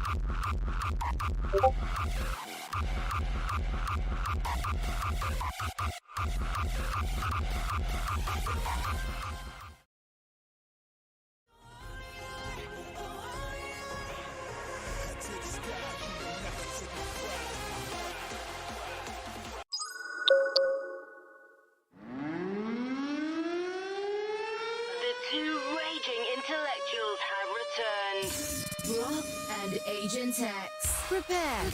The two raging intellectuals have returned. Brock and Agent X, prepare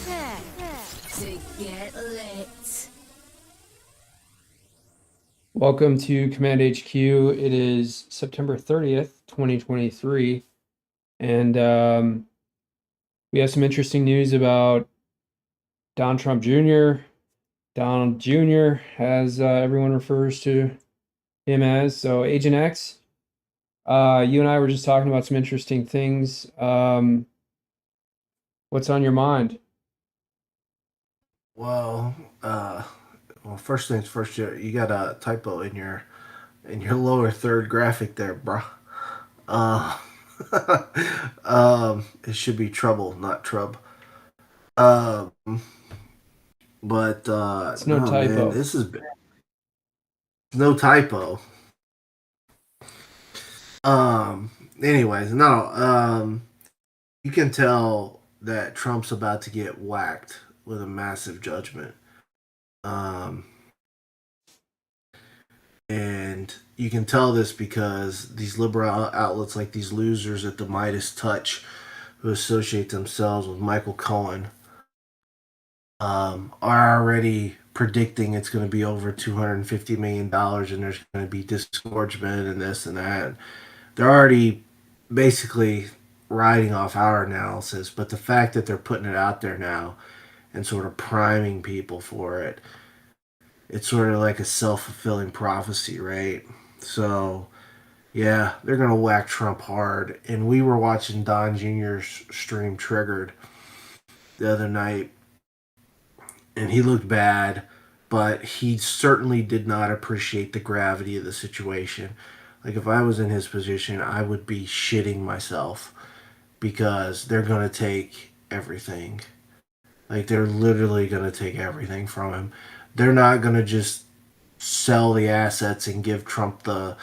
to get lit. Welcome to Command HQ. It is September 30th, 2023, and we have some interesting news about Donald Trump Jr., Donald Jr., as everyone refers to him as. So, Agent X, you and I were just talking about some interesting things. What's on your mind? Well, first things first, you got a typo in your lower third graphic there, bro. Uh, it should be trouble, not trub. Um, but It's no typo. man, this is no typo. Anyways, no. You can tell that Trump's about to get whacked with a massive judgment. And you can tell this because these liberal outlets, like these losers at the Midas Touch, who associate themselves with Michael Cohen, are already predicting it's going to be over $250 million and there's going to be disgorgement and this and that. They're already basically riding off our analysis, but the fact that they're putting it out there now and sort of priming people for it, it's sort of like a self-fulfilling prophecy, right? So, yeah, they're going to whack Trump hard. And we were watching Don Jr.'s stream Triggered the other night, and he looked bad, but he certainly did not appreciate the gravity of the situation. Like, if I was in his position, I would be shitting myself because they're going to take everything. Like, they're literally going to take everything from him. They're not going to just sell the assets and give Trump the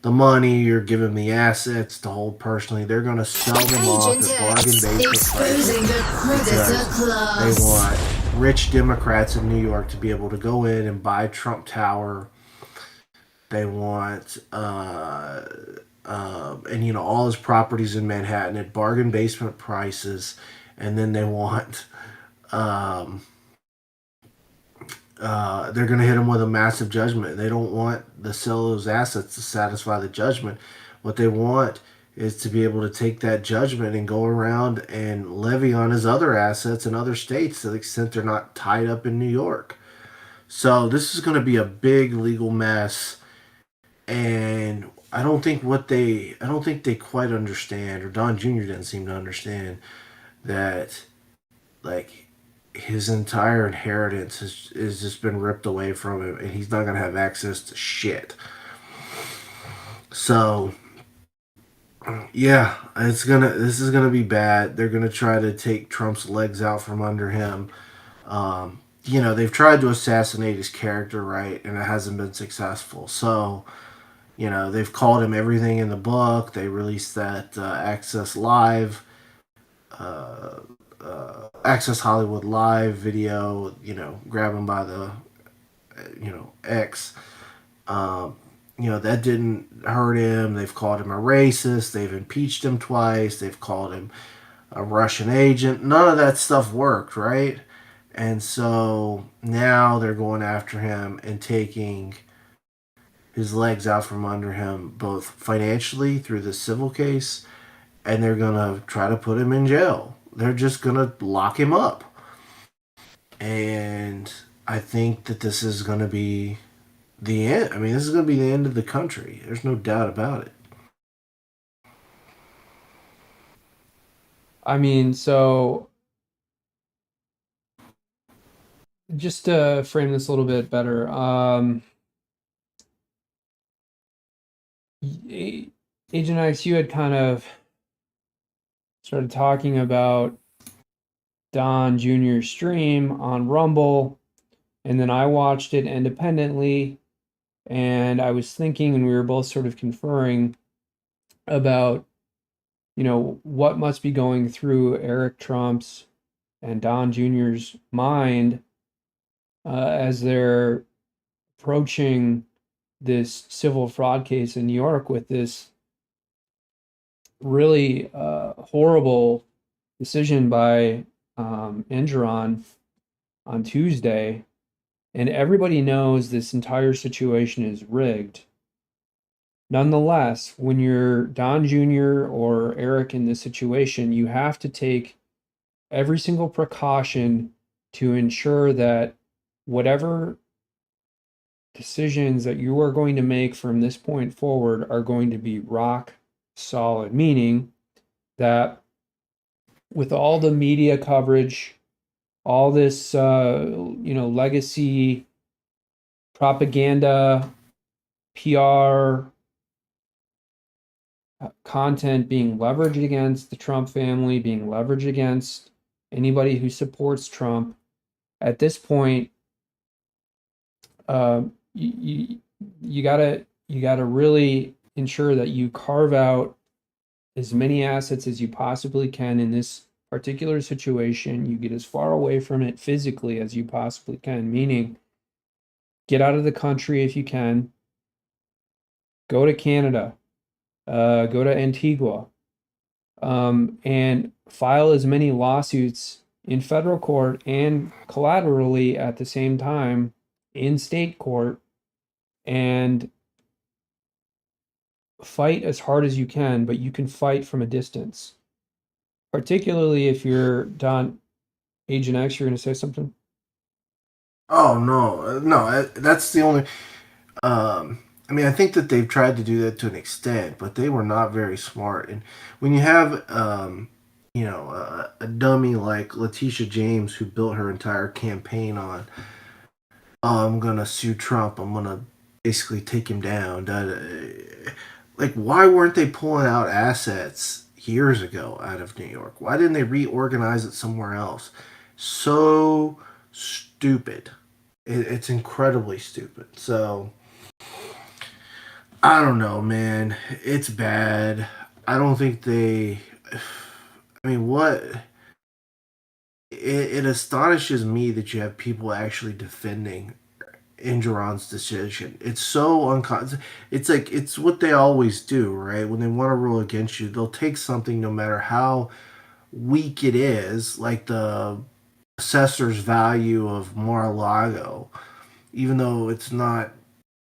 money or give him the assets to hold personally. They're going to sell them off at bargain basement Exposing the predator class. They want rich Democrats in New York to be able to go in and buy Trump Tower. They want and all his properties in Manhattan at bargain basement prices, and then they want they're going to hit him with a massive judgment. They don't want the sell of those assets to satisfy the judgment. What they want is to be able to take that judgment and go around and levy on his other assets in other states to the extent they're not tied up in New York. So this is going to be a big legal mess, and I don't think they quite understand, or Don Jr. didn't seem to understand that, like, his entire inheritance has just been ripped away from him, and he's not going to have access to shit. So, yeah, this is gonna be bad. They're gonna try to take Trump's legs out from under him. They've tried to assassinate his character, right, and it hasn't been successful. So, they've called him everything in the book. They released that Access Hollywood Live video, grab him by the, X. That didn't hurt him. They've called him a racist. They've impeached him twice. They've called him a Russian agent. None of that stuff worked, right? And so now they're going after him and taking his legs out from under him, both financially through the civil case, and they're going to try to put him in jail. They're just going to lock him up. And I think that this is going to be the end. I mean, this is going to be the end of the country. There's no doubt about it. I mean, so just to frame this a little bit better, Agent X, you had kind of started talking about Don Jr.'s stream on Rumble, and then I watched it independently, and I was thinking, and we were both sort of conferring about, what must be going through Eric Trump's and Don Jr.'s mind as they're approaching this civil fraud case in New York with this really horrible decision by Engoron on Tuesday. And everybody knows this entire situation is rigged. Nonetheless, when you're Don Jr. or Eric in this situation, you have to take every single precaution to ensure that whatever decisions that you are going to make from this point forward are going to be rock solid, meaning that with all the media coverage, all this, legacy propaganda, PR content being leveraged against the Trump family, being leveraged against anybody who supports Trump, at this point, you gotta really ensure that you carve out as many assets as you possibly can in this particular situation. You get as far away from it physically as you possibly can, meaning get out of the country if you can, go to Canada, go to Antigua, and file as many lawsuits in federal court and collaterally at the same time in state court, and fight as hard as you can, but you can fight from a distance. Particularly if you're Don Agent X, you're going to say something? Oh no, that's the only. I think that they've tried to do that to an extent, but they were not very smart. And when you have, a dummy like Letitia James who built her entire campaign on, oh, I'm gonna sue Trump, I'm gonna basically take him down. Like, why weren't they pulling out assets years ago out of New York? Why didn't they reorganize it somewhere else? So stupid. It's incredibly stupid. So, I don't know, man. It's bad. I don't think they. What? It astonishes me that you have people actually defending Engeron's decision. It's so It's like it's what they always do, right? When they want to rule against you, they'll take something no matter how weak it is, like the assessor's value of Mar-a-Lago, even though it's not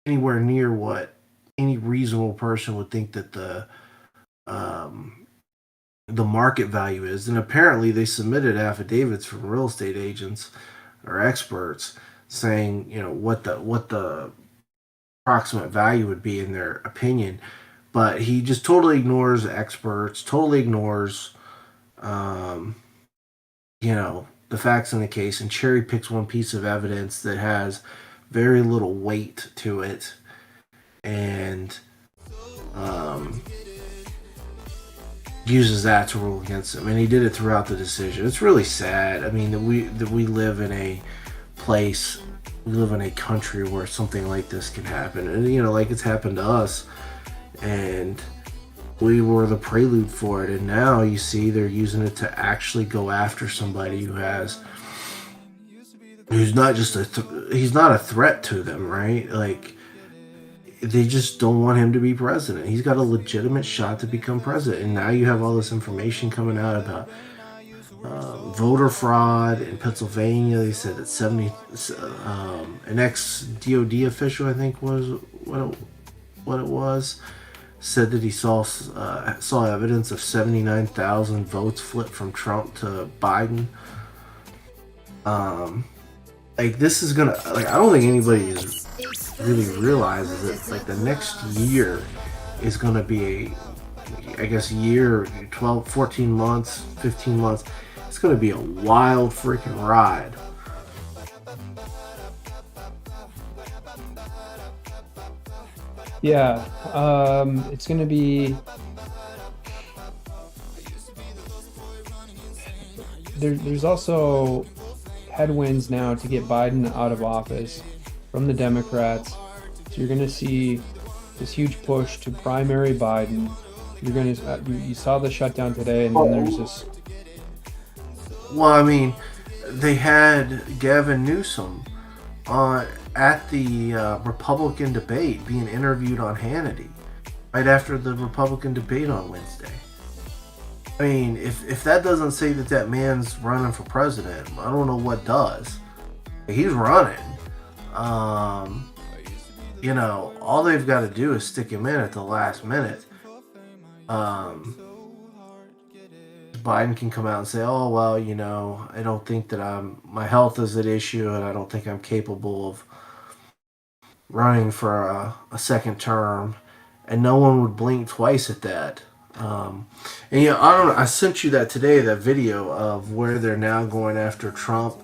anywhere near what any reasonable person would think that the market value is. And apparently they submitted affidavits from real estate agents or experts saying, what the approximate value would be in their opinion. But he just totally ignores experts, totally ignores the facts in the case, and cherry picks one piece of evidence that has very little weight to it, and uses that to rule against him. And he did it throughout the decision. It's really sad. That we live in a place, we live in a country where something like this can happen, and like it's happened to us, and we were the prelude for it. And now you see they're using it to actually go after somebody who's not just he's not a threat to them, right? Like, they just don't want him to be president. He's got a legitimate shot to become president, and now you have all this information coming out about voter fraud in Pennsylvania. They said that an ex-DOD official, I think was what it was, said that he saw evidence of 79,000 votes flipped from Trump to Biden. This is gonna, I don't think anybody really realizes it. Like, the next year is gonna be year, 12, 14 months, 15 months. It's gonna be a wild freaking ride. Yeah, it's going to be there's also headwinds now to get Biden out of office from the Democrats. So you're going to see this huge push to primary Biden. You're going to you saw the shutdown today, and then there's this. Well, I mean, they had Gavin Newsom at the Republican debate being interviewed on Hannity right after the Republican debate on Wednesday. I mean, if that doesn't say that that man's running for president, I don't know what does. He's running. You know, all they've got to do is stick him in at the last minute. Biden can come out and say, "Oh well, you know, I don't think that my health is at issue, and I don't think I'm capable of running for a second term," and no one would blink twice at that. And yeah, I don't know. I sent you that today, that video of where they're now going after Trump,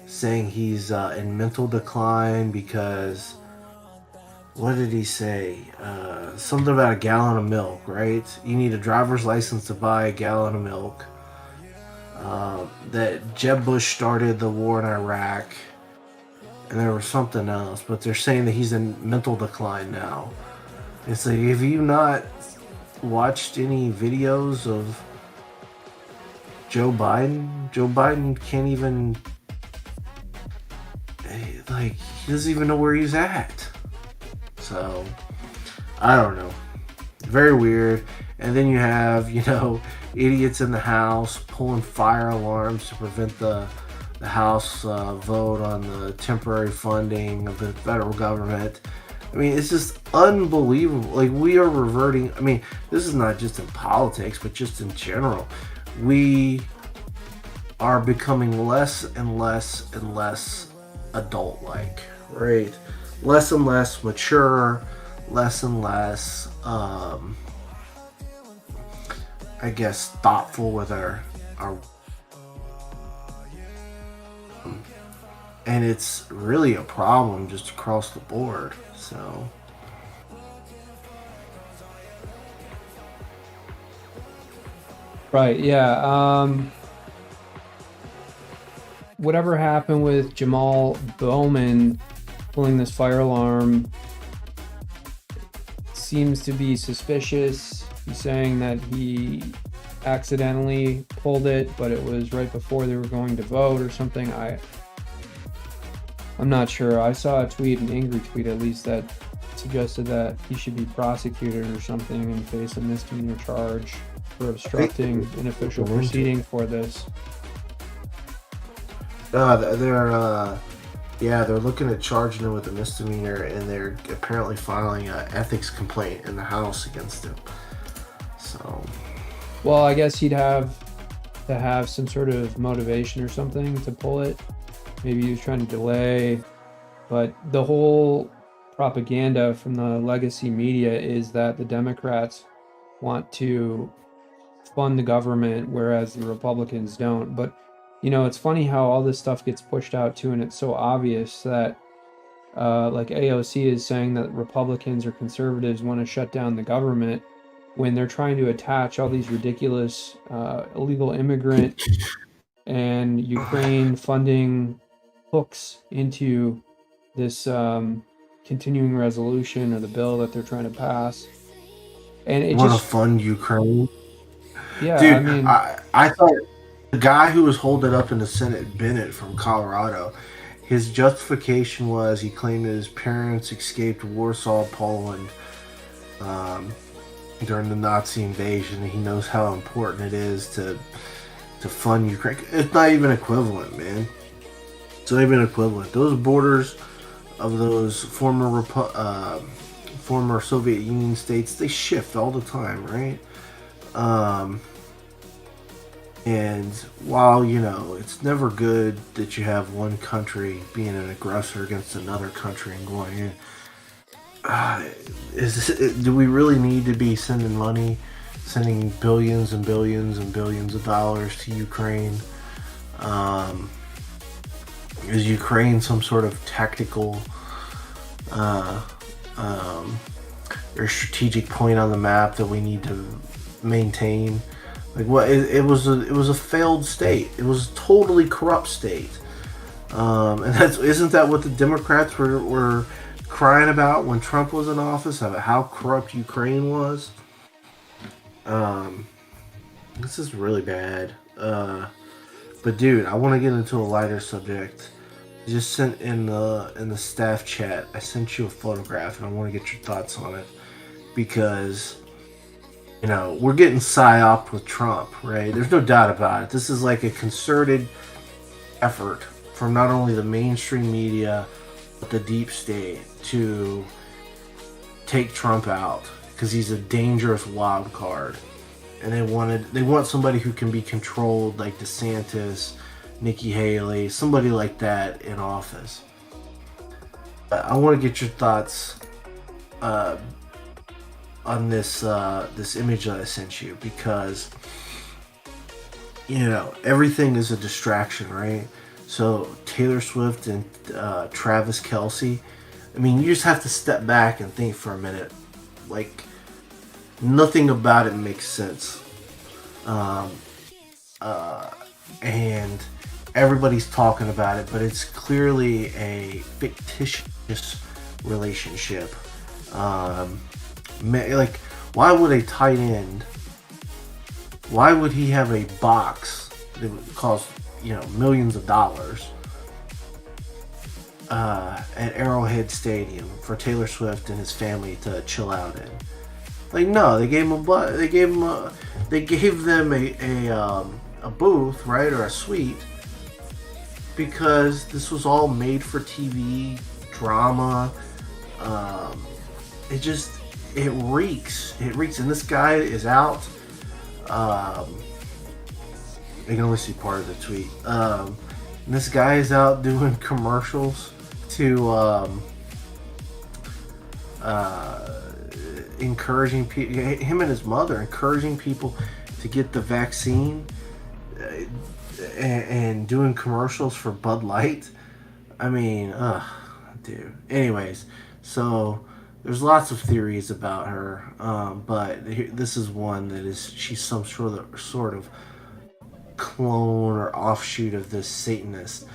saying he's in mental decline because what did he say? Something about a gallon of milk, right? You need a driver's license to buy a gallon of milk. That Jeb Bush started the war in Iraq, and there was something else, but they're saying that he's in mental decline now. It's like, have you not watched any videos of Joe Biden? Joe Biden can't even, like, he doesn't even know where he's at. So, I don't know. Very weird. And then you have, you know, idiots in the House pulling fire alarms to prevent the House vote on the temporary funding of the federal government. I mean, it's just unbelievable. Like, we are reverting. I mean, this is not just in politics, but just in general. We are becoming less and less and less adult-like, right? Less and less mature, less and less, I guess, thoughtful with our and it's really a problem just across the board. So Right, yeah. Whatever happened with Jamal Bowman pulling this fire alarm seems to be suspicious. He's saying that he accidentally pulled it, but it was right before they were going to vote or something. I'm not sure. I saw a tweet, an angry tweet at least, that suggested that he should be prosecuted or something and face a misdemeanor charge for obstructing an official proceeding for this. They're looking at charging him with a misdemeanor, and they're apparently filing an ethics complaint in the House against him. So, well, I guess he'd have to have some sort of motivation or something to pull it. Maybe he was trying to delay, but the whole propaganda from the legacy media is that the Democrats want to fund the government, whereas the Republicans don't. But you know, it's funny how all this stuff gets pushed out too, and it's so obvious that like AOC is saying that Republicans or conservatives want to shut down the government when they're trying to attach all these ridiculous illegal immigrant and Ukraine funding hooks into this continuing resolution or the bill that they're trying to pass. And it want to fund Ukraine? Yeah, dude, I mean, I thought the guy who was holding up in the Senate, Bennett from Colorado, his justification was he claimed that his parents escaped Warsaw, Poland, during the Nazi invasion, and he knows how important it is to fund Ukraine. It's not even equivalent, man. It's not even equivalent. Those borders of those former Soviet Union states, they shift all the time, right? And while, you know, it's never good that you have one country being an aggressor against another country and going in, do we really need to be sending money, sending billions and billions and billions of dollars to Ukraine? Is Ukraine some sort of tactical or strategic point on the map that we need to maintain Like what? It was a failed state. It was a totally corrupt state. And isn't that what the Democrats were crying about when Trump was in office, about how corrupt Ukraine was? This is really bad. But dude, I want to get into a lighter subject. I just sent in the staff chat. I sent you a photograph, and I want to get your thoughts on it because we're getting psyoped with Trump, right? There's no doubt about it. This is like a concerted effort from not only the mainstream media but the deep state to take Trump out because he's a dangerous wild card. And they want somebody who can be controlled, like DeSantis, Nikki Haley, somebody like that in office. I want to get your thoughts on this image that I sent you because everything is a distraction, right? So Taylor Swift and Travis Kelce. I mean, you just have to step back and think for a minute. Like, nothing about it makes sense. And everybody's talking about it, but it's clearly a fictitious relationship. Like, why would a tight end, why would he have a box that would cost, millions of dollars at Arrowhead Stadium for Taylor Swift and his family to chill out in? Like, no, they gave them a booth, right, or a suite, because this was all made for TV drama. It reeks, and this guy is out. I can only see part of the tweet. And this guy is out doing commercials to encouraging people, him and his mother encouraging people to get the vaccine, and doing commercials for Bud Light. I mean, dude. Anyways, so there's lots of theories about her, but this is one that she's some sort of clone or offshoot of this Satanist.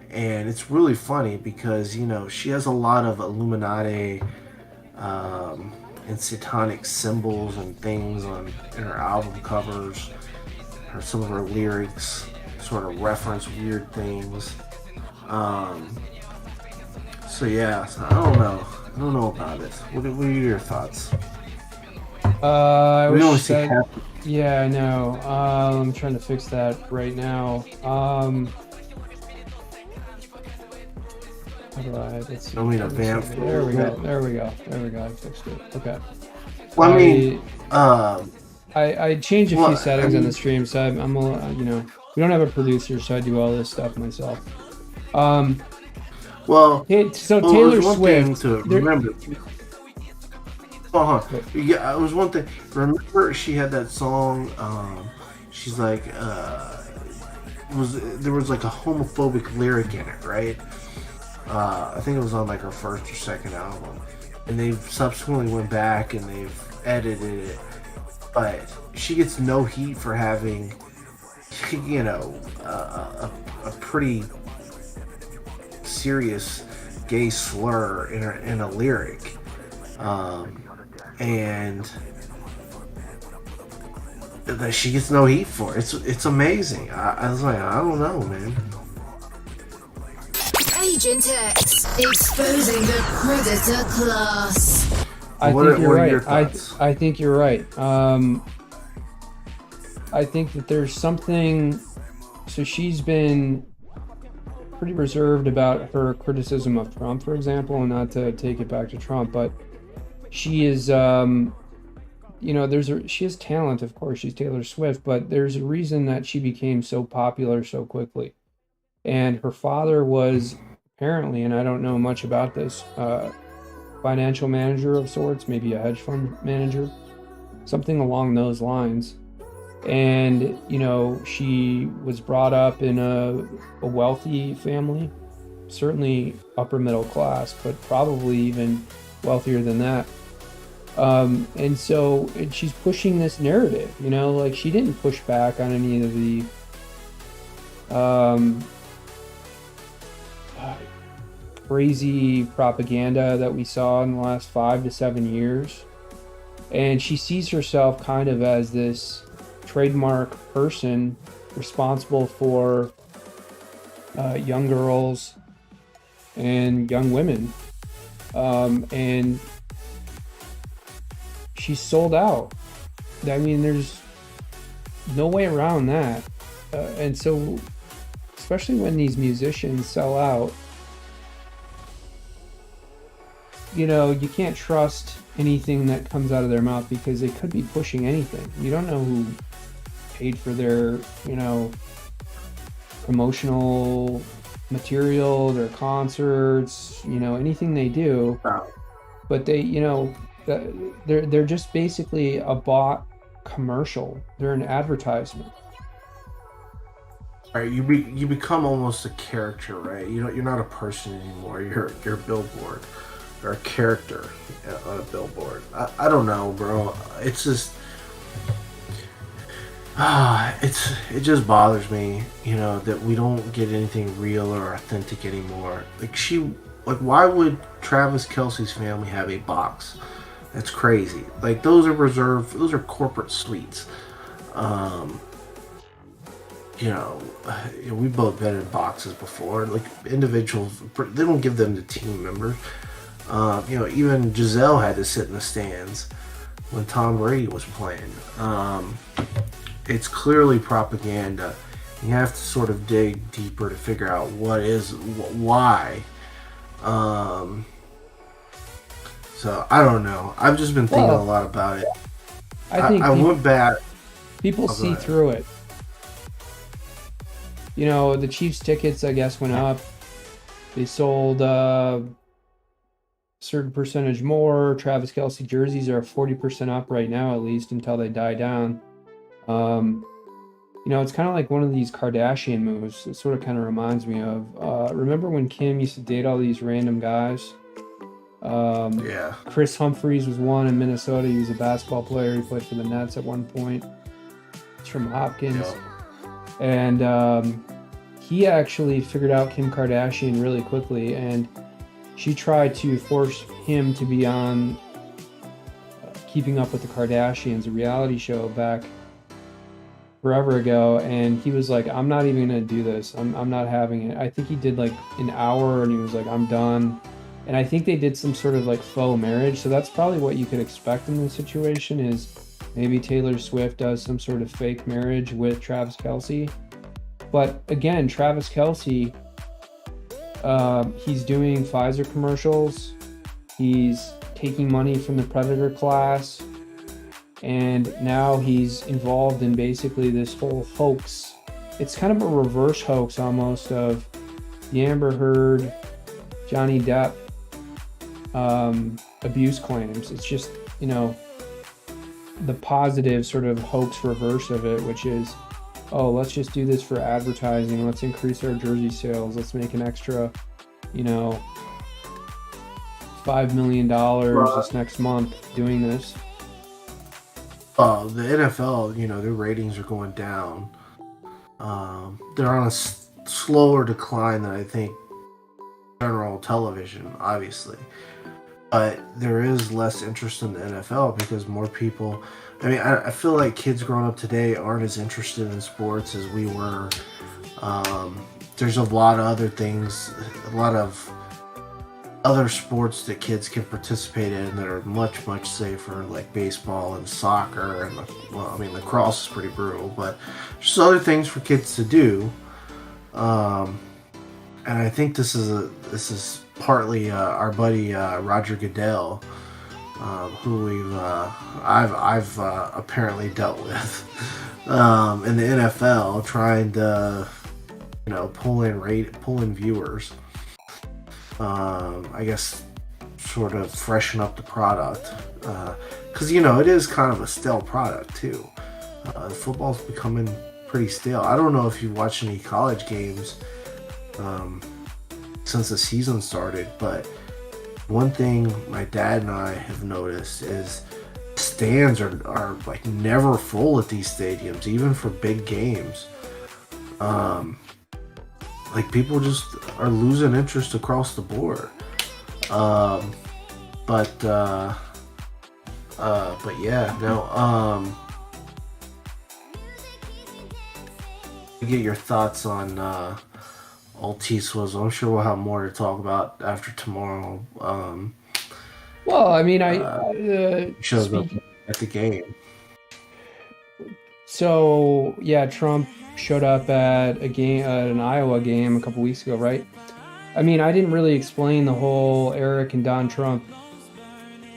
And it's really funny because, she has a lot of Illuminati and satanic symbols and things in her album covers. Some of her lyrics sort of reference weird things. So I don't know about it. What are your thoughts? Yeah, I know. I'm trying to fix that right now. How do let's see. I mean, a vamp. There we go. I fixed it. Okay. Well, I changed a few settings on the stream, so I'm we don't have a producer, so I do all this stuff myself. Taylor Swift. To remember. Yeah, it was one thing. Remember, she had that song. She's like, there was like a homophobic lyric in it, right? I think it was on like her first or second album, and they've subsequently went back and they've edited it. But she gets no heat for having, a pretty serious gay slur in a lyric. And that she gets no heat for. It's amazing. I was like, I don't know, man. Agent X exposing the predator class. I think you're right. I think you're right. I think that there's something. So she's been pretty reserved about her criticism of Trump, for example, and not to take it back to Trump, but she is, she has talent, of course. She's Taylor Swift, but there's a reason that she became so popular so quickly. And her father was apparently, and I don't know much about this, financial manager of sorts, maybe a hedge fund manager, something along those lines. And, she was brought up in a wealthy family, certainly upper middle class, but probably even wealthier than that. And she's pushing this narrative, like she didn't push back on any of the um, crazy propaganda that we saw in the last 5 to 7 years. And she sees herself kind of as this trademark person responsible for young girls and young women. And she's sold out. I mean, there's no way around that. And so, especially when these musicians sell out, you can't trust anything that comes out of their mouth because they could be pushing anything. You don't know who paid for their, promotional material, their concerts, anything they do. But they, they're just basically a bought commercial. They're an advertisement. Right, you become almost a character, right? You're not a person anymore. You're a billboard or a character on a billboard. I don't know, bro. It's just it just bothers me, that we don't get anything real or authentic anymore. Why would Travis Kelce's family have a box? That's crazy. Like, those are corporate suites. We've both been in boxes before. Like, individuals, they don't give them to team members. Even Giselle had to sit in the stands when Tom Brady was playing. It's clearly propaganda. You have to sort of dig deeper to figure out why. So I don't know. I've just been thinking a lot about it. I went back. People see through it. The Chiefs tickets, I guess, went up. They sold a certain percentage more. Travis Kelce jerseys are 40% up right now, at least until they die down. It's kind of like one of these Kardashian moves. It sort of kind of reminds me of, remember when Kim used to date all these random guys? Yeah. Chris Humphries was one in Minnesota. He was a basketball player. He played for the Nets at one point. He's from Hopkins. Yep. And he actually figured out Kim Kardashian really quickly, and she tried to force him to be on Keeping Up with the Kardashians, a reality show back forever ago, and he was like, I'm not even gonna do this. I'm not having it. I think he did like an hour and he was like, I'm done. And I think they did some sort of like faux marriage. So that's probably what you could expect in this situation, is maybe Taylor Swift does some sort of fake marriage with Travis Kelce. But again, Travis Kelce, he's doing Pfizer commercials. He's taking money from the Predator class. And now he's involved in basically this whole hoax. It's kind of a reverse hoax almost of the Amber Heard, Johnny Depp abuse claims. It's just, the positive sort of hoax reverse of it, which is, oh, let's just do this for advertising. Let's increase our jersey sales. Let's make an extra, $5 million this next month doing this. The NFL, their ratings are going down. They're on a slower decline than I think general television, obviously. But there is less interest in the NFL because more people... I feel like kids growing up today aren't as interested in sports as we were. There's a lot of other things, a lot of other sports that kids can participate in that are much, much safer, like baseball and soccer, and lacrosse is pretty brutal, but there's other things for kids to do. And I think this is partly our buddy Roger Goodell, who I've apparently dealt with in the NFL, trying to pull in viewers. I guess sort of freshen up the product, because it is kind of a stale product too. Football's becoming pretty stale. I don't know if you've watched any college games since the season started, but one thing my dad and I have noticed is stands are like never full at these stadiums, even for big games. Like people just are losing interest across the board. But yeah, no. Get your thoughts on Altice Swizzle. I'm sure we'll have more to talk about after tomorrow. Well, I mean, Shows up at the game. So yeah, Trump showed up at a game, at an Iowa game a couple weeks ago, right? I mean, I didn't really explain the whole Eric and Don Trump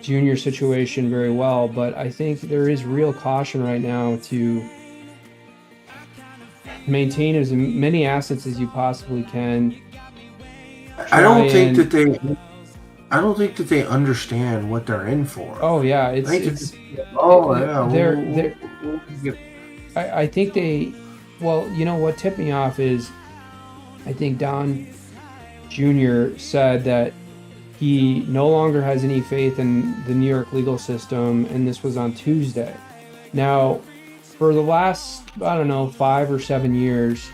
Jr. situation very well, but I think there is real caution right now to maintain as many assets as you possibly can. I don't think that they understand what they're in for. Oh yeah, I think they. Well, you know what tipped me off is, I think Don Jr. said that he no longer has any faith in the New York legal system, and this was on Tuesday. Now, for the last, I don't know, 5 or 7 years,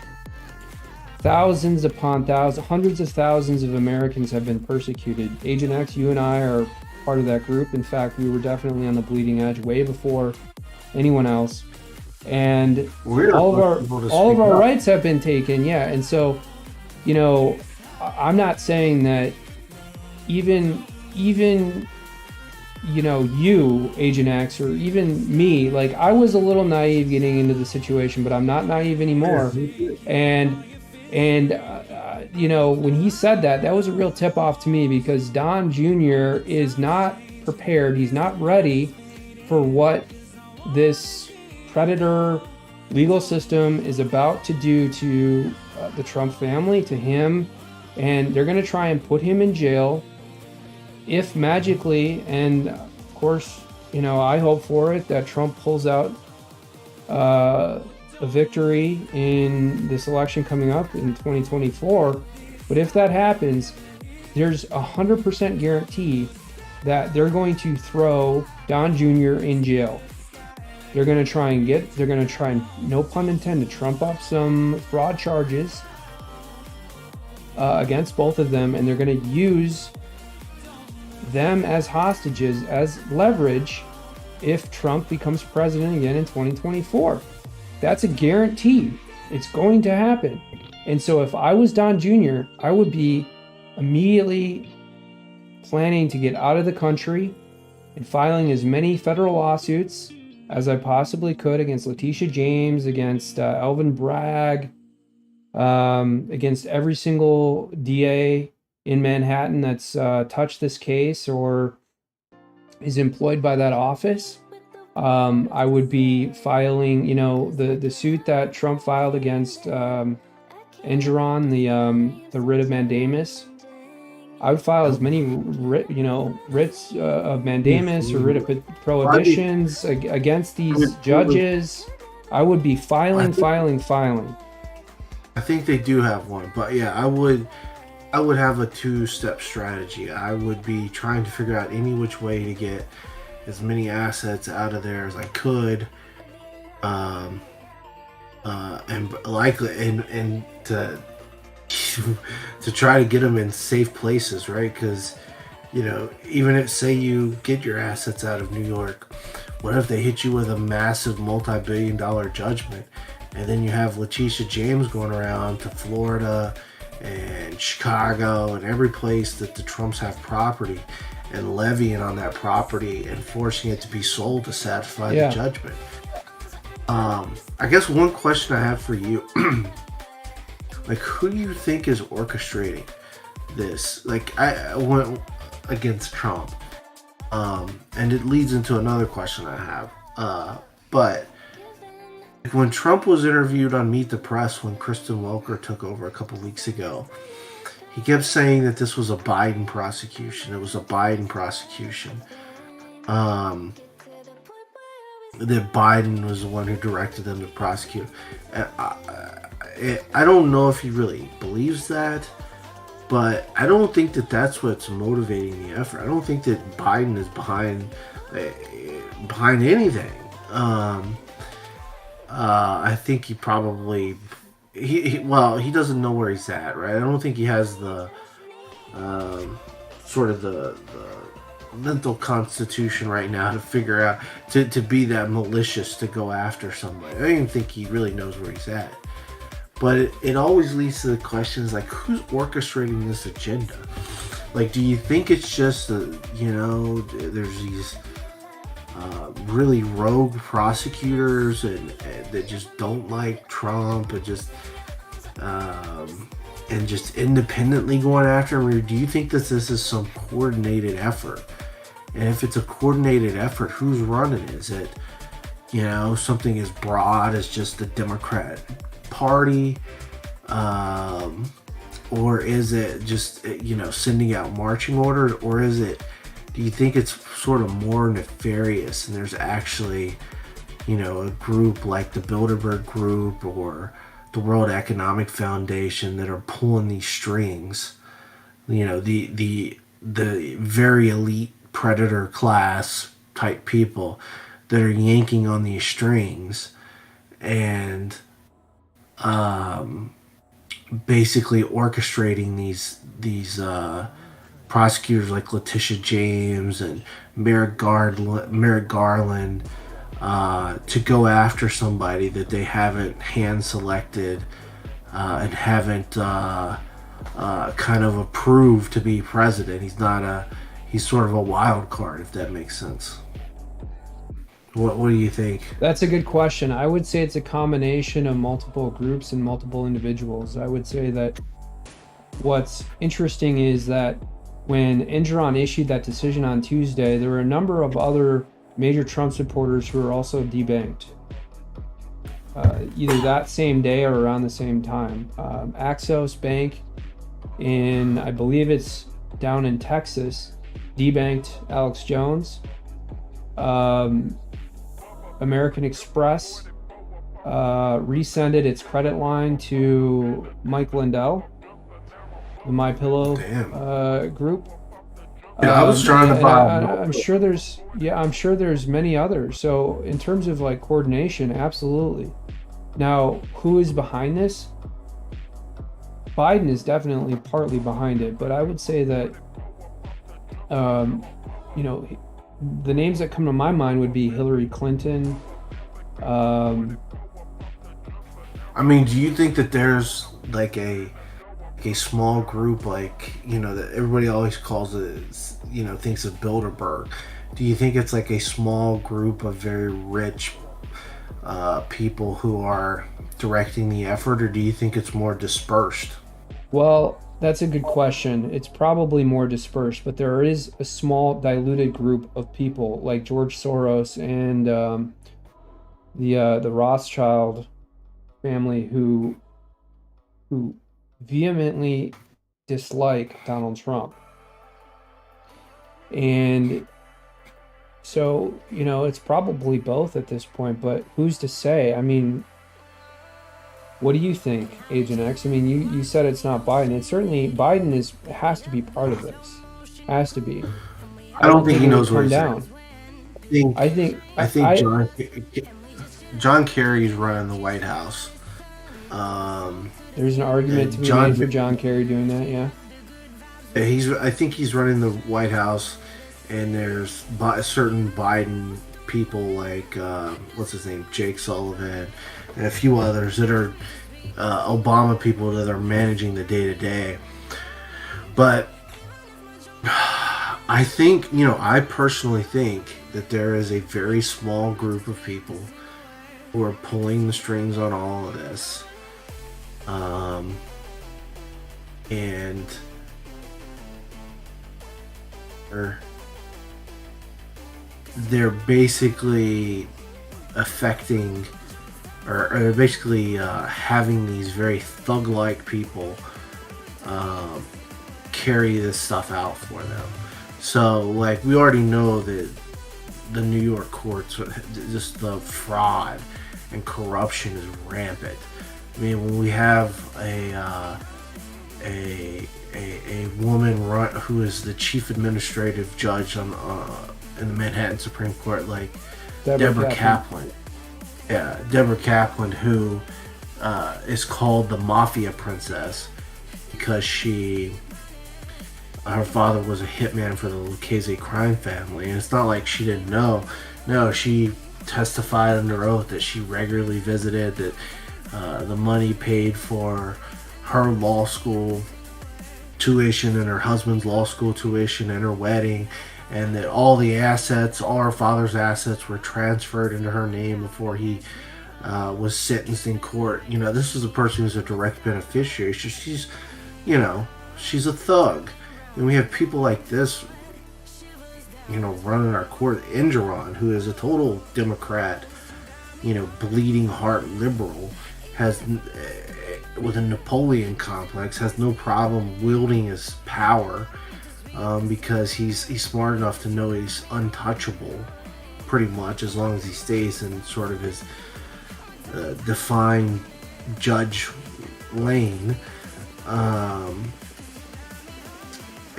thousands upon thousands, hundreds of thousands of Americans have been persecuted. Agent X, you and I are part of that group. In fact, we were definitely on the bleeding edge way before anyone else. And all of our rights have been taken. Yeah. And so, you know, I'm not saying that even you know, you, Agent X, or even me, like, I was a little naive getting into the situation, but I'm not naive anymore. And you know, when he said that, that was a real tip off to me, because Don Jr. is not prepared. He's not ready for what this predator legal system is about to do to the Trump family, to him. And they're going to try and put him in jail. If magically, and of course, you know, I hope for it, that Trump pulls out a victory in this election coming up in 2024. But if that happens, there's 100% guarantee that they're going to throw Don Jr. in jail. They're going to try and, no pun intended, trump up some fraud charges against both of them, and they're going to use them as hostages, as leverage, if Trump becomes president again in 2024. That's a guarantee. It's going to happen. And so if I was Don Jr., I would be immediately planning to get out of the country and filing as many federal lawsuits as I possibly could against Letitia James, against Alvin Bragg, against every single DA in Manhattan that's touched this case or is employed by that office. I would be filing, you know, the suit that Trump filed against Engoron, the writ of mandamus. I would file as many writs of mandamus or writ of prohibitions against these judges. I would be filing. I think they do have one, but yeah, I would have a two-step strategy. I would be trying to figure out any which way to get as many assets out of there as I could, and to try to get them in safe places, right? Because, you know, even if, say, you get your assets out of New York, what if they hit you with a massive multi-billion-dollar judgment, and then you have Letitia James going around to Florida and Chicago and every place that the Trumps have property, and levying on that property and forcing it to be sold to satisfy the judgment. I guess one question I have for you, like, who do you think is orchestrating this? Like, I went against Trump, and it leads into another question I have. But when Trump was interviewed on Meet the Press, when Kristen Welker took over a couple weeks ago, he kept saying that this was a Biden prosecution. It was a Biden prosecution. That Biden was the one who directed them to prosecute. I don't know if he really believes that. But I don't think that that's what's motivating the effort. I don't think that Biden is behind anything. I think he probably he doesn't know where he's at, right? I don't think he has the sort of the mental constitution right now to figure out to be that malicious to go after somebody. I don't even think he really knows where he's at. But it always leads to the questions like, who's orchestrating this agenda? Like, do you think it's just there's these really rogue prosecutors and that just don't like Trump and just independently going after him, or do you think that this is some coordinated effort? And if it's a coordinated effort, who's running it? Is it something as broad as just the Democrat Party, or is it just sending out marching orders, or is it? Do you think it's sort of more nefarious and there's actually, a group like the Bilderberg Group or the World Economic Foundation that are pulling these strings? The very elite predator class type people that are yanking on these strings and basically orchestrating these prosecutors like Letitia James and Merrick Garland to go after somebody that they haven't hand selected and haven't kind of approved to be president. He's sort of a wild card, if that makes sense. What do you think? That's a good question. I would say it's a combination of multiple groups and multiple individuals. I would say that what's interesting is that when Engoron issued that decision on Tuesday, there were a number of other major Trump supporters who were also debanked, either that same day or around the same time. Axos Bank I believe it's down in Texas, debanked Alex Jones. American Express rescinded its credit line to Mike Lindell, the MyPillow group. Yeah, I was trying to buy. I'm sure there's many others. So in terms of like coordination, absolutely. Now, who is behind this? Biden is definitely partly behind it, but I would say that the names that come to my mind would be Hillary Clinton. Do you think that there's like a small group, like, that everybody always calls it, thinks of Bilderberg? Do you think it's like a small group of very rich people who are directing the effort, or do you think it's more dispersed? Well, that's a good question. It's probably more dispersed, but there is a small diluted group of people like George Soros and the Rothschild family who vehemently dislike Donald Trump. And so, it's probably both at this point, but who's to say? What do you think, Agent X? You said it's not Biden. It's certainly Biden has to be part of this. Has to be. I don't think he knows where he's down. I think John Kerry's running the White House. There's an argument to be made for John Kerry doing that. Yeah. I think he's running the White House, and there's certain Biden people like what's his name, Jake Sullivan, and a few others that are Obama people that are managing the day-to-day. But I think, I personally think that there is a very small group of people who are pulling the strings on all of this. And they're basically affecting, or they're basically having these very thug-like people carry this stuff out for them. So, like, we already know that the New York courts, just the fraud and corruption is rampant. When we have a a woman who is the chief administrative judge on in the Manhattan Supreme Court, like Deborah Kaplan. Yeah, Deborah Kaplan, who is called the Mafia Princess because her father was a hitman for the Lucchese crime family, and it's not like she didn't know. No, she testified under oath that she regularly visited, that the money paid for her law school tuition and her husband's law school tuition and her wedding, and that all her father's assets were transferred into her name before he was sentenced in court. This is a person who's a direct beneficiary. She's a thug. And we have people like this, running our court. Engoron, who is a total Democrat, bleeding heart liberal, has, with a Napoleon complex, has no problem wielding his power because he's smart enough to know he's untouchable, pretty much, as long as he stays in sort of his defined judge lane.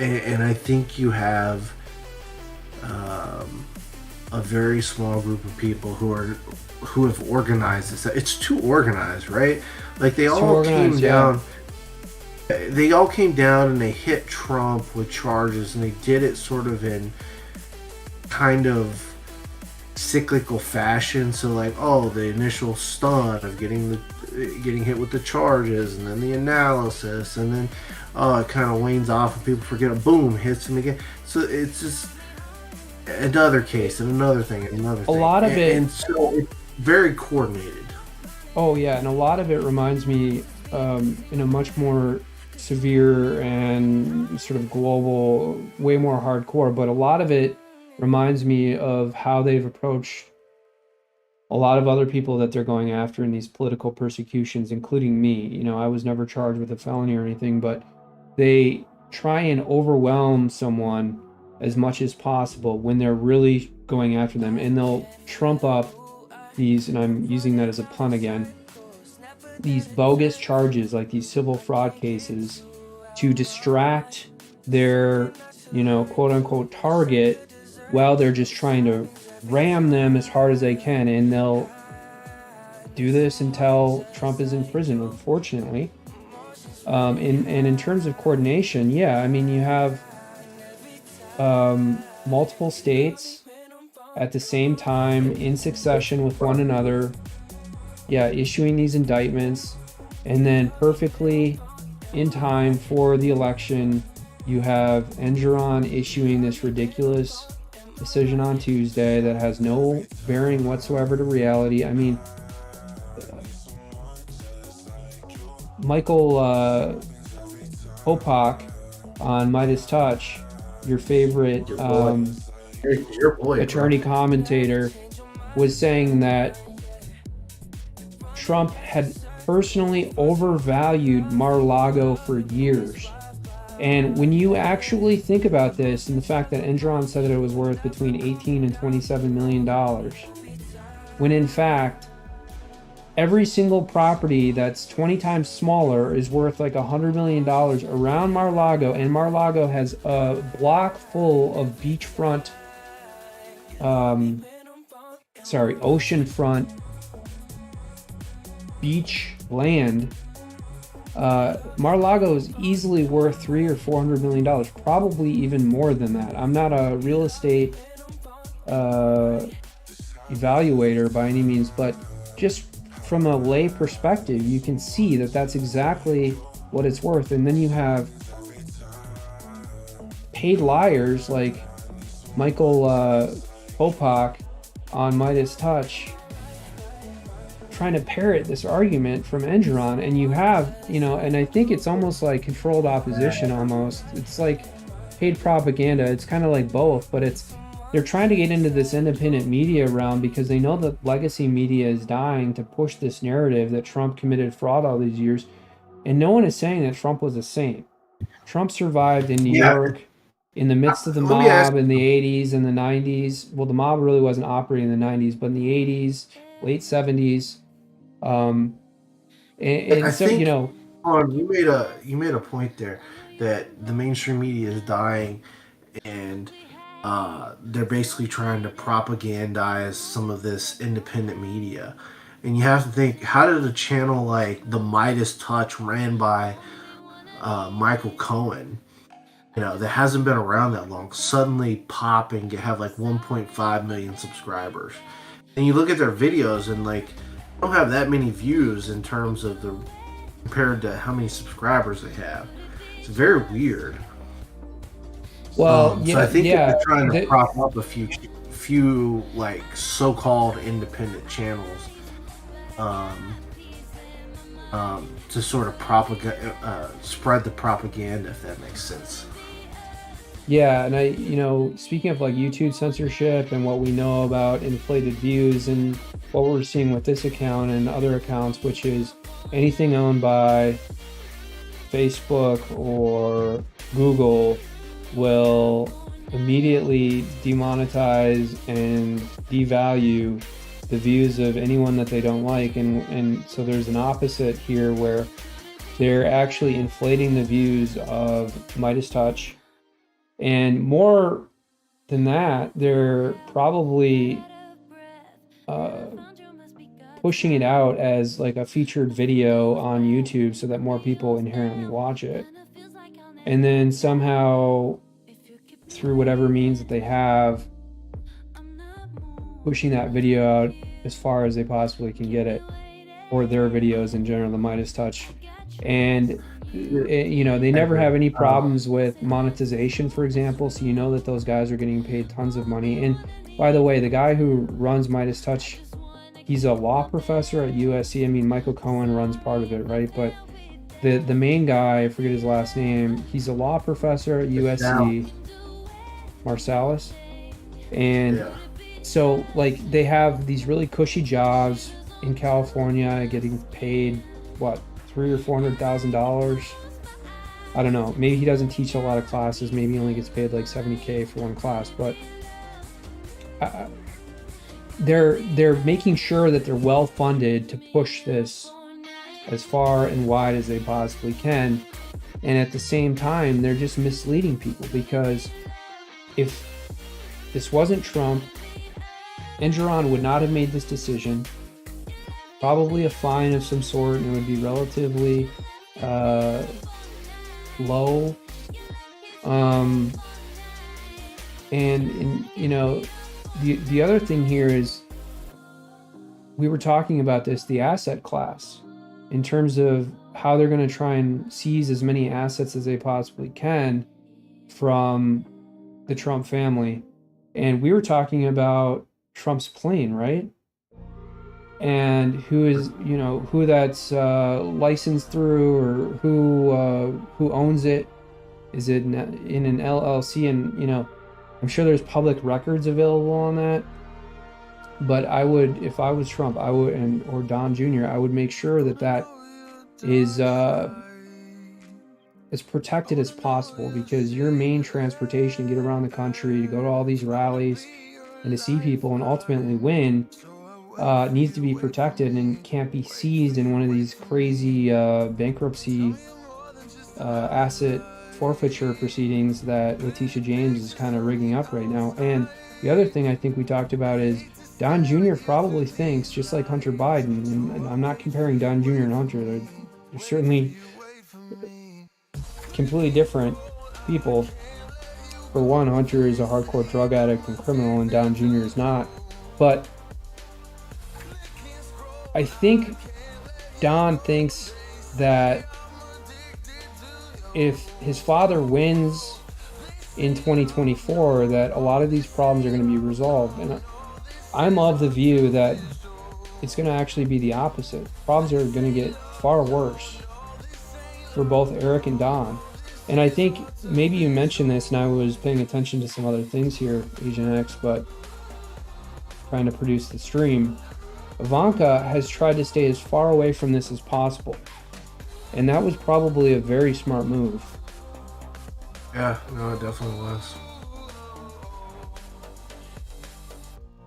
And I think you have a very small group of people who have organized this. It's too organized, right? Like they all came down. They all came down and they hit Trump with charges, and they did it sort of in kind of cyclical fashion. So like, the initial stun of getting hit with the charges, and then the analysis, and then it kind of wanes off and people forget it. Boom, hits him again. So it's just another case and another thing and another thing. A lot of it, and so it's very coordinated. Oh yeah, and a lot of it reminds me in a much more severe and sort of global, way more hardcore, but a lot of it reminds me of how they've approached a lot of other people that they're going after in these political persecutions, including me. I was never charged with a felony or anything, but they try and overwhelm someone as much as possible when they're really going after them, and they'll trump up these, and I'm using that as a pun again, these bogus charges, like these civil fraud cases, to distract their, quote unquote target, while they're just trying to ram them as hard as they can. And they'll do this until Trump is in prison, unfortunately. And in terms of coordination, you have multiple states at the same time in succession with one another, issuing these indictments, and then perfectly in time for the election, you have Engoron issuing this ridiculous decision on Tuesday that has no bearing whatsoever to reality. I mean, Michael Hopak on Midas Touch, your favorite your boy, attorney commentator, was saying that Trump had personally overvalued Mar-a-Lago for years. And when you actually think about this, and the fact that Engoron said that it was worth between $18 and $27 million, when in fact, every single property that's 20 times smaller is worth like $100 million around Mar-a-Lago, and Mar-a-Lago has a block full of beachfront, oceanfront beach land. Mar-a-Lago is easily worth $300 or $400 million, probably even more than that. I'm not a real estate evaluator by any means, but just from a lay perspective, you can see that that's exactly what it's worth. And then you have paid liars like Michael Hopak on Midas Touch trying to parrot this argument from Engoron, and you have, and I think it's almost like controlled opposition almost. It's like paid propaganda. It's kind of like both, but they're trying to get into this independent media realm because they know that legacy media is dying to push this narrative that Trump committed fraud all these years. And no one is saying that Trump was a saint. Trump survived in New York in the midst of the mob in the 80s and the 90s. Well, the mob really wasn't operating in the 90s, but in the 80s, late 70s. You made a point there. that the mainstream media is dying, and they're basically trying to propagandize some of this independent media. And you have to think, how did a channel like the Midas Touch, ran by Michael Cohen, that hasn't been around that long, suddenly pop and have like 1.5 million subscribers? And you look at their videos and like don't have that many views in terms of the compared to how many subscribers they have. It's very weird. Well, So I think they're trying to prop up a few like so-called independent channels, to sort of spread the propaganda, if that makes sense. Yeah, and speaking of like YouTube censorship and what we know about inflated views and what we're seeing with this account and other accounts, which is anything owned by Facebook or Google will immediately demonetize and devalue the views of anyone that they don't like. And so there's an opposite here where they're actually inflating the views of Midas Touch. And more than that, they're probably pushing it out as like a featured video on YouTube so that more people inherently watch it. And then somehow, through whatever means that they have, pushing that video out as far as they possibly can get it, or their videos in general, the Midas Touch. And they never have any problems with monetization, for example, so that those guys are getting paid tons of money. And by the way, the guy who runs Midas Touch, he's a law professor at USC. I mean, Michael Cohen runs part of it, right? But the main guy, I forget his last name, he's a law professor at USC, Marsalis. And so like they have these really cushy jobs in California, getting paid what, $300,000 or $400,000. I don't know. Maybe he doesn't teach a lot of classes. Maybe he only gets paid like $70,000 for one class. But they're making sure that they're well funded to push this as far and wide as they possibly can. And at the same time, they're just misleading people, because if this wasn't Trump, Engoron would not have made this decision. Probably a fine of some sort, and it would be relatively low. And the other thing here is, we were talking about this, the asset class, in terms of how they're going to try and seize as many assets as they possibly can from the Trump family. And we were talking about Trump's plane, right? And who that's licensed through, or who owns it. Is it in an LLC? And I'm sure there's public records available on that. But I would, if I was Trump, I would, or Don Jr., I would make sure that is as protected as possible, because your main transportation to get around the country, to go to all these rallies and to see people and ultimately win, needs to be protected and can't be seized in one of these crazy bankruptcy asset forfeiture proceedings that Letitia James is kind of rigging up right now. And the other thing I think we talked about is Don Jr. probably thinks, just like Hunter Biden, and I'm not comparing Don Jr. and Hunter, they're certainly completely different people. For one, Hunter is a hardcore drug addict and criminal, and Don Jr. is not. But I think Don thinks that if his father wins in 2024, that a lot of these problems are going to be resolved. And I'm of the view that it's going to actually be the opposite. Problems are going to get far worse for both Eric and Don. And I think maybe you mentioned this, and I was paying attention to some other things here, Agent X, but trying to produce the stream. Ivanka has tried to stay as far away from this as possible. And that was probably a very smart move. Yeah, no, it definitely was.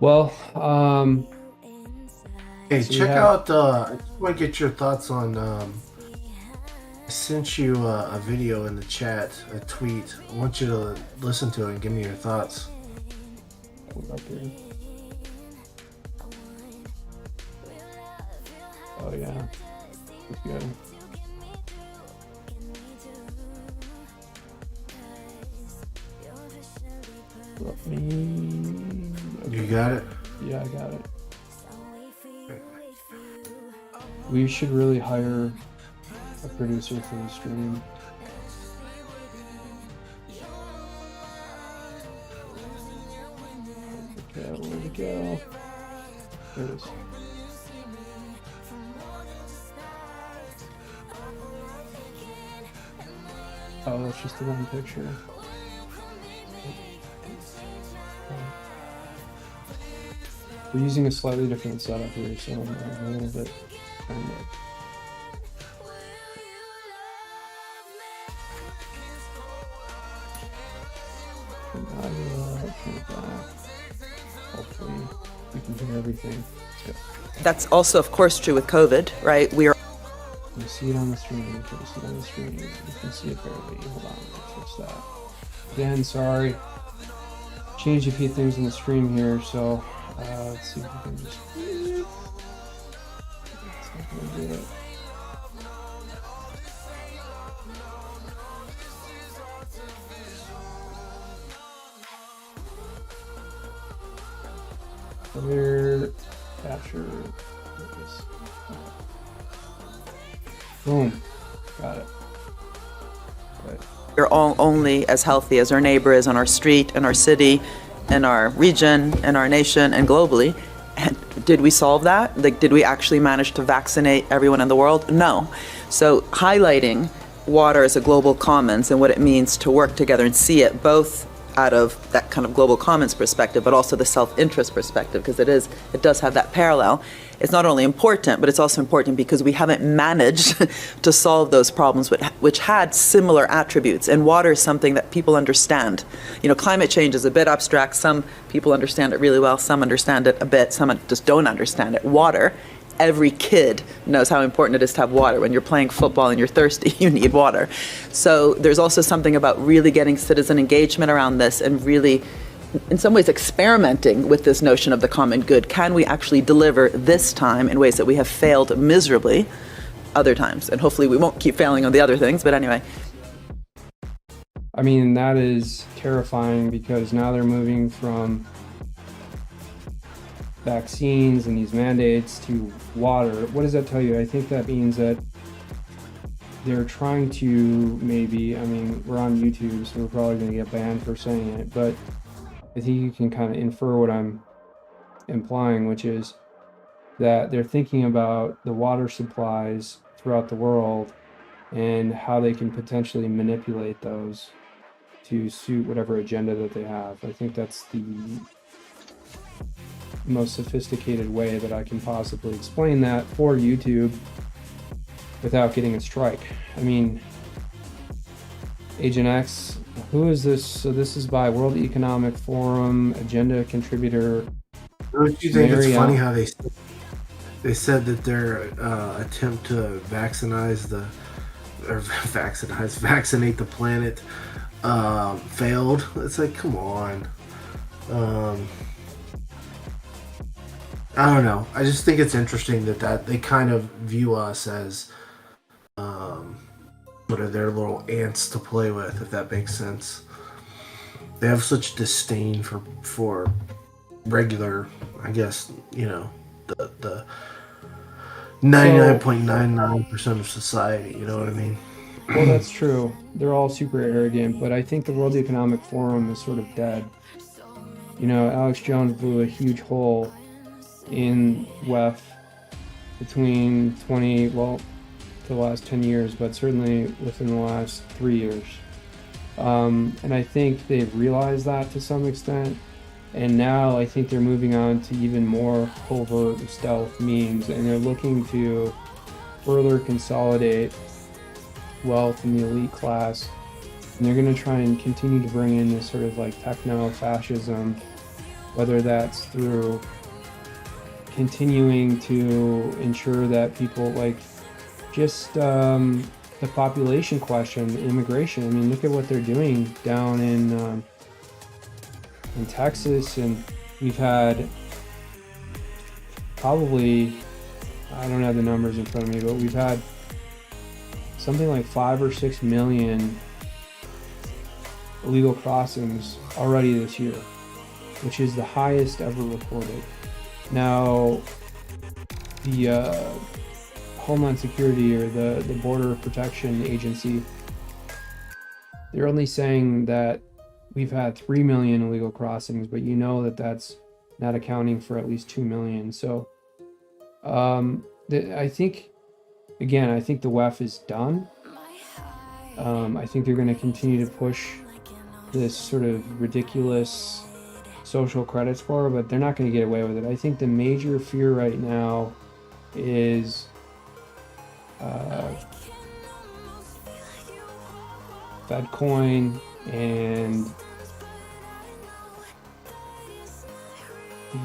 Well, hey, so check out, I just want to get your thoughts on, I sent you a video in the chat, a tweet. I want you to listen to it and give me your thoughts. Pull it up here. Oh yeah, that's good. Let me. Okay. You got it? Yeah, I got it. We should really hire a producer for the stream. Where'd it go? There it is. Oh, that's just the one picture. We're using a slightly different setup here, so I'm a little bit kind of. Hopefully, we can hear everything. Let's go. That's also, of course, true with COVID, right? We are. You see it on the screen. You can see it on the screen. You can see it barely. Hold on, let's fix that. Again, sorry. Changed a few things in the stream here, so let's see if we can just. It's not gonna do it. Clear capture. Boom. Got it. Right. We're all only as healthy as our neighbor is on our street, in our city, in our region, in our nation, and globally. And did we solve that? Like, did we actually manage to vaccinate everyone in the world? No. So highlighting water as a global commons and what it means to work together and see it both out of that kind of global commons perspective, but also the self-interest perspective, because it does have that parallel. It's not only important, but it's also important because we haven't managed to solve those problems which had similar attributes. And water is something that people understand. You know, climate change is a bit abstract. Some people understand it really well. Some understand it a bit. Some just don't understand it. Water, every kid knows how important it is to have water. When you're playing football and you're thirsty, you need water. So there's also something about really getting citizen engagement around this and really, in some ways, experimenting with this notion of the common good. Can we actually deliver this time in ways that we have failed miserably other times? And hopefully we won't keep failing on the other things, but anyway. I mean, that is terrifying because now they're moving from vaccines and these mandates to water. What does that tell you? I think that means that they're trying to maybe, I mean, we're on YouTube, so we're probably going to get banned for saying it, but I think you can kind of infer what I'm implying, which is that they're thinking about the water supplies throughout the world and how they can potentially manipulate those to suit whatever agenda that they have. I think that's the most sophisticated way that I can possibly explain that for YouTube without getting a strike. I mean, Agent X, who is this? So this is by World Economic Forum agenda contributor. Don't you think it's funny how they said that their attempt to vaccinate the planet failed? It's like, come on. I don't know. I just think it's interesting that they kind of view us as sort of their little ants to play with, if that makes sense. They have such disdain for regular, I guess, you know, the 99.99% of society, you know what I mean? Well, that's true. They're all super arrogant, but I think the World Economic Forum is sort of dead. You know, Alex Jones blew a huge hole in WEF between the last 10 years, but certainly within the last 3 years. And I think they've realized that to some extent. And now I think they're moving on to even more covert stealth means, and they're looking to further consolidate wealth in the elite class. And they're going to try and continue to bring in this sort of like techno-fascism, whether that's through continuing to ensure that people like just the population question, immigration. I mean, look at what they're doing down in Texas, and we've had probably, I don't have the numbers in front of me, but we've had something like 5 or 6 million illegal crossings already this year, which is the highest ever reported. Now, the Homeland Security, or the Border Protection Agency, they're only saying that we've had 3 million illegal crossings, but you know that that's not accounting for at least 2 million. So I think, again, I think the WEF is done. I think they're going to continue to push this sort of ridiculous social credit score, but they're not going to get away with it. I think the major fear right now is Fedcoin and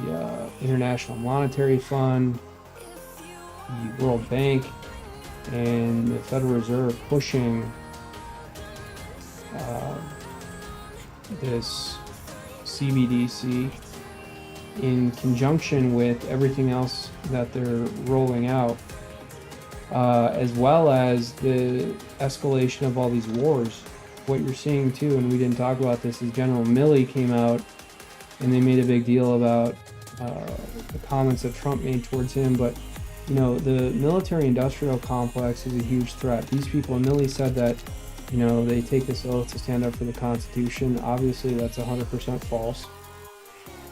the International Monetary Fund, the World Bank, and the Federal Reserve pushing this CBDC in conjunction with everything else that they're rolling out, as well as the escalation of all these wars. What you're seeing too, and we didn't talk about this, is General Milley came out and they made a big deal about the comments that Trump made towards him. But you know, the military-industrial complex is a huge threat. These people, and Milley said that, you know, they take this oath to stand up for the Constitution. Obviously, that's 100% false.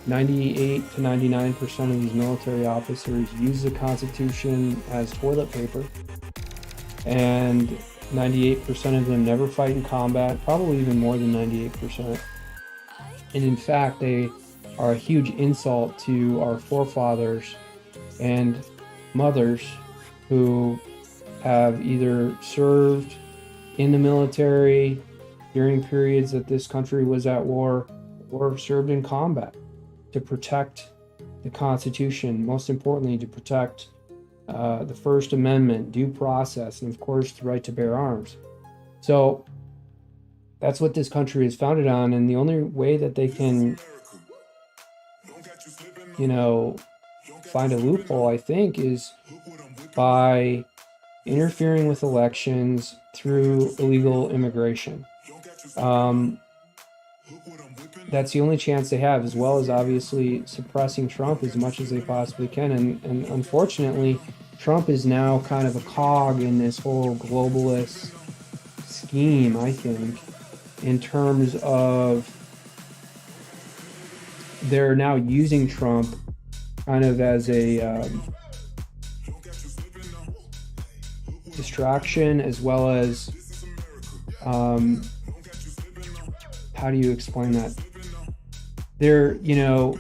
98 to 99% of these military officers use the Constitution as toilet paper, and 98% of them never fight in combat, probably even more than 98%. And in fact, they are a huge insult to our forefathers and mothers who have either served in the military during periods that this country was at war, or served in combat to protect the Constitution, most importantly to protect the First Amendment, due process, and of course the right to bear arms. So that's what this country is founded on, and the only way that they can, you know, find a loophole, I think, is by interfering with elections through illegal immigration. That's the only chance they have, as well as obviously suppressing Trump as much as they possibly can. And unfortunately, Trump is now kind of a cog in this whole globalist scheme, I think, in terms of they're now using Trump kind of as a distraction, as well as how do you explain that? There, you know,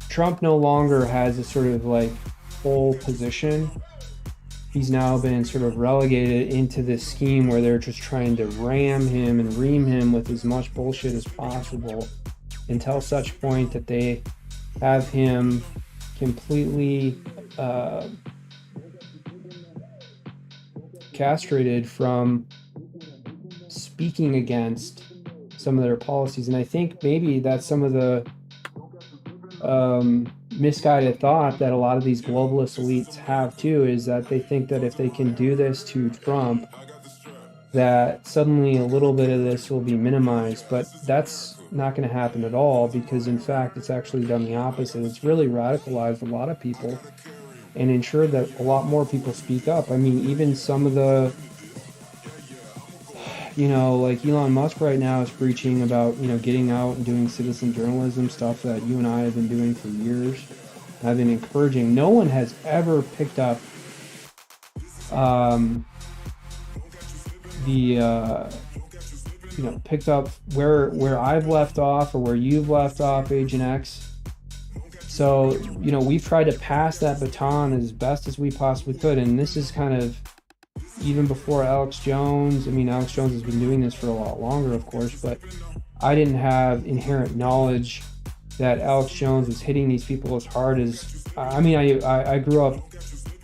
Trump no longer has a sort of like full position. He's now been sort of relegated into this scheme where they're just trying to ram him and ream him with as much bullshit as possible until such point that they have him completely castrated from speaking against some of their policies. And I think maybe that's some of the misguided thought that a lot of these globalist elites have too, is that they think that if they can do this to Trump, that suddenly a little bit of this will be minimized. But that's not going to happen at all, because in fact it's actually done the opposite. It's really radicalized a lot of people and ensured that a lot more people speak up. I mean, even some of the, you know, like Elon Musk right now is preaching about, you know, getting out and doing citizen journalism, stuff that you and I have been doing for years. I've been encouraging. No one has ever picked up picked up where I've left off, or where you've left off, Agent X. So, you know, we've tried to pass that baton as best as we possibly could, and this is kind of even before Alex Jones. I mean, Alex Jones has been doing this for a lot longer, of course, but I didn't have inherent knowledge that Alex Jones was hitting these people as hard as, I mean, I grew up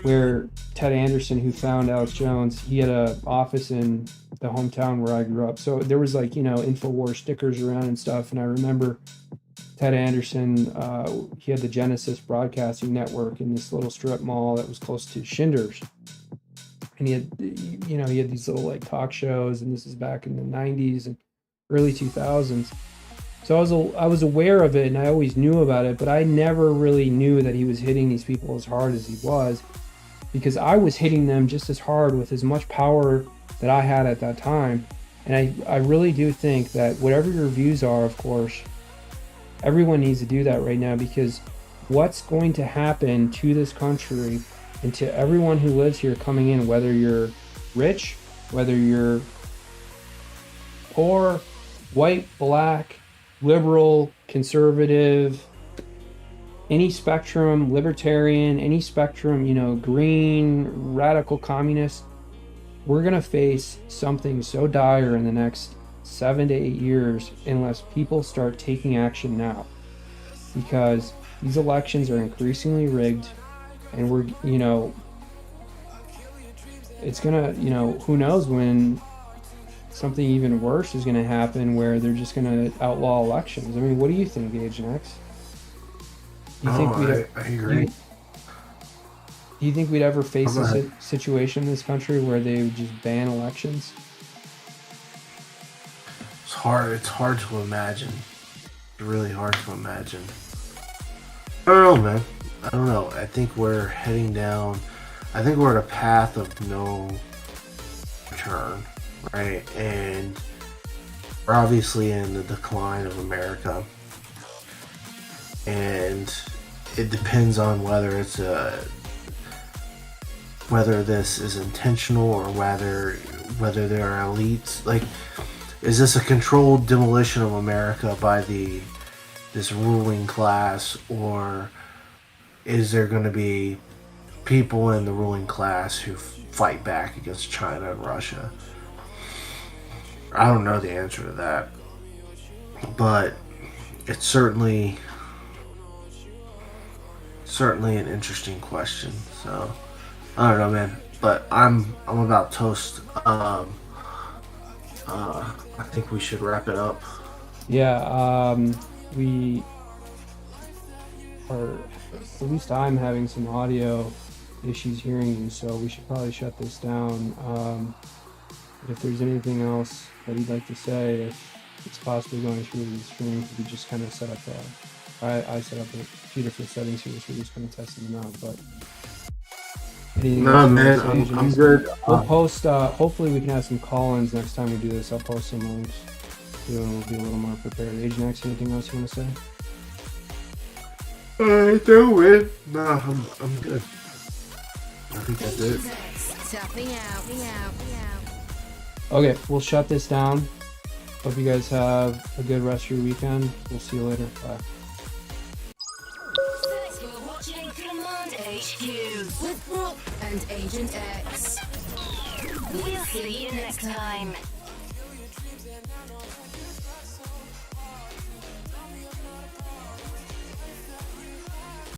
where Ted Anderson, who found Alex Jones, he had an office in the hometown where I grew up. So there was like, InfoWars stickers around and stuff. And I remember Ted Anderson, he had the Genesis Broadcasting Network in this little strip mall that was close to Schindler's. And he had these little like talk shows, and this is back in the 90s and early 2000s. So I was aware of it, and I always knew about it, but I never really knew that he was hitting these people as hard as he was, because I was hitting them just as hard with as much power that I had at that time. And I really do think that whatever your views are, of course, everyone needs to do that right now, because what's going to happen to this country and to everyone who lives here coming in, whether you're rich, whether you're poor, white, black, liberal, conservative, any spectrum, libertarian, any spectrum, green, radical communist, we're going to face something so dire in the next 7 to 8 years unless people start taking action now. Because these elections are increasingly rigged, and we're, it's going to, who knows when something even worse is going to happen, where they're just going to outlaw elections. I mean, what do you think, Agent X? I agree. Do you think we'd ever face a situation in this country where they would just ban elections? It's hard to imagine. It's really hard to imagine. I don't know, man. I don't know. I think we're heading down. I think we're at a path of no return. Right, and we're obviously in the decline of America, and it depends on whether this is intentional or whether there are elites. Like, is this a controlled demolition of America by this ruling class, or is there going to be people in the ruling class who fight back against China and Russia? I don't know the answer to that, but it's certainly an interesting question. So I don't know, man, but I'm about toast. I think we should wrap it up. Yeah, we are, at least I'm having some audio issues hearing you, so we should probably shut this down. If there's anything else that you'd like to say, if it's possibly going through the screen, we just kind of set up I set up a few different settings here, so we're just kind of testing them out. But no, man, I'm good. We'll post. Hopefully, we can have some call-ins next time we do this. I'll post some links, so we'll be a little more prepared. Agent X, anything else you want to say? No, man. No, I'm good. I think that's it. Tapping out. Okay, we'll shut this down. Hope you guys have a good rest of your weekend. We'll see you later. Bye. Thanks for watching Command HQ With Brock and Agent X. We'll see you next time.